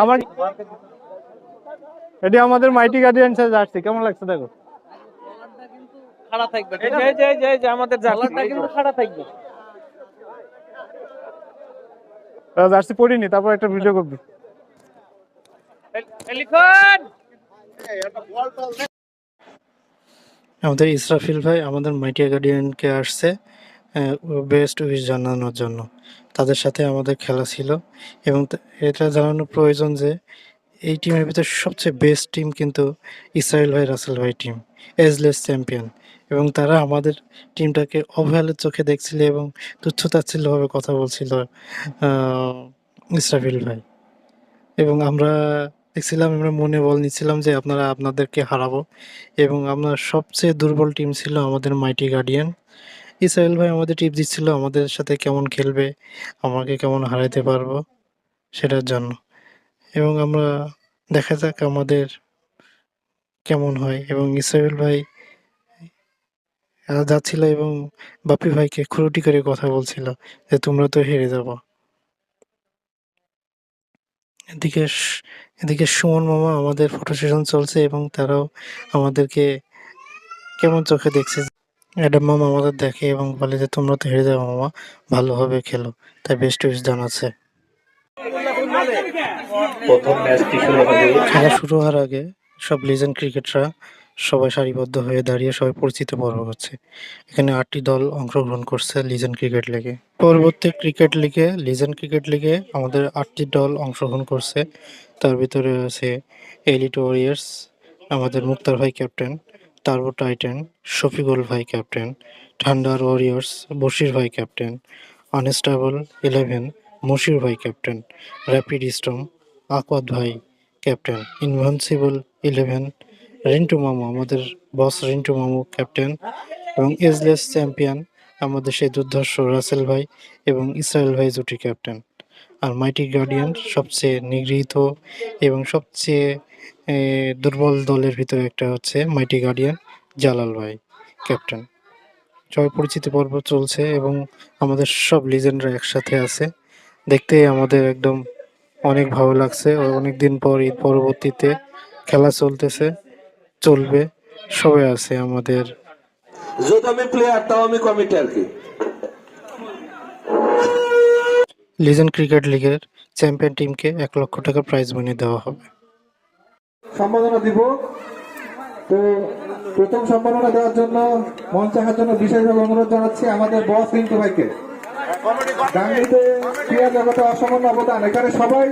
আমার এটি আমাদের মাইটি গার্ডিয়ান জার্সি, কেমন লাগছে দেখো? খাড়া থাকবে, যে আমাদের জার্সিটা কিন্তু খাড়া থাকবে। জার্সি পরিনি, তারপর একটা ভিডিও করবি। আমাদের ইসরাফিল ভাই আমাদের মাইটিয়া গার্ডিয়ানকে আসছে বেস্ট উইশ জানানোর জন্য। তাদের সাথে আমাদের খেলা ছিল এবং এটা জানানো প্রয়োজন যে এই টিমের ভিতরে সবচেয়ে বেস্ট টিম কিন্তু ইসরায়েল ভাই রাসেল ভাই টিম, এজলেস চ্যাম্পিয়ন। এবং তারা আমাদের টিমটাকে অবহেলার চোখে দেখছিল এবং তুচ্ছ-তাচ্ছিল্যভাবে কথা বলছিল ইসরাফিল ভাই। এবং আমরা দেখছিলাম, আমরা মনে বল নিচ্ছিলাম যে আপনাদেরকে হারাবো। এবং আমরা সবচেয়ে দুর্বল টিম ছিল আমাদের মাইটি গার্ডিয়ান। ইসরায়েল ভাই আমাদের টিপস দিচ্ছিল আমাদের সাথে কেমন খেলবে, আমাকে কেমন হারাইতে পারবো সেটার জন্য। এবং আমরা দেখা যাক আমাদের কেমন হয়। এবং ইসরায়েল ভাই যাচ্ছিল এবং বাপ্পি ভাইকে খুরুটি করে কথা বলছিল যে তোমরা তো হেরে যাবো। এদিকে এদিকে সুমন মামা আমাদের ফটো সেশন চলছে এবং তারাও আমাদেরকে কেমন চোখে দেখছে। অ্যাডাম মামা আমাদের দেখে এবং বলে যে তোমরা তো হেরে যাবো মামা, ভালোভাবে খেলো, তাই বেস্ট উইশ জানাচ্ছে। খেলা শুরু হওয়ার আগে সব লিজেন্ড ক্রিকেটাররা সবাই সারিবদ্ধ হয়ে দাঁড়িয়ে সবাই পরিচিতি পর্ব হচ্ছে। এখানে 8টি দল অংশগ্রহণ করছে লিজেন্ড ক্রিকেট লিগে। পরবর্তী লিজেন্ড ক্রিকেট লিগে আমাদের 8টি দল অংশগ্রহণ করছে। তার ভিতরে আছে এলিট ওয়ারিয়ার্স, আমাদের মুক্তার ভাই ক্যাপ্টেন, টার্বো টাইটান শফিকুল ভাই ক্যাপ্টেন, থান্ডার ওয়ারিয়ার্স বশির ভাই ক্যাপ্টেন, আনস্টেবল 11 মশির ভাই ক্যাপ্টেন, র্যাপিড স্টর্ম আকাদ ভাই ক্যাপ্টেন, ইনভান্সিবল 11 রিন্টু মামু, আমাদের বস রিন্টু মামু ক্যাপ্টেন, এবং এজলেস চ্যাম্পিয়ন আমাদের সেই দুর্ধর্ষ রাসেল ভাই এবং ইসরায়েল ভাই জুটি ক্যাপ্টেন। আর মাইটি গার্ডিয়ান সবচেয়ে নিগৃহীত এবং সবচেয়ে দুর্বল দলের ভিতরে একটা হচ্ছে মাইটি গার্ডিয়ান জালাল ভাই ক্যাপ্টেন। সবাই পরিচিতি পর্ব চলছে এবং আমাদের সব লিজেন্ডরা একসাথে আছে। দেখতে আমাদের একদম অনেক ভালো লাগছে। অনেকদিন পর ঈদ পরবর্তীতে খেলা চলবে, সবাই আছে আমাদের। যদি আমি প্লেয়ার তাও আমি কমিটি আর কি। লিজেন্ড ক্রিকেট লিগের চ্যাম্পিয়ন টিমকে 1 লক্ষ টাকা প্রাইজ মানি দেওয়া হবে। সম্মাননা দিব। তো প্রথম সম্মাননা দেওয়ার জন্য মঞ্চে আসার জন্য বিশেষভাবে অনুরোধ জানাচ্ছি আমাদের বস রিন্টু ভাইকে। গাঙ্গিতে ক্রীড়া জগতে অসামান্য অবদান, এখানে সবাই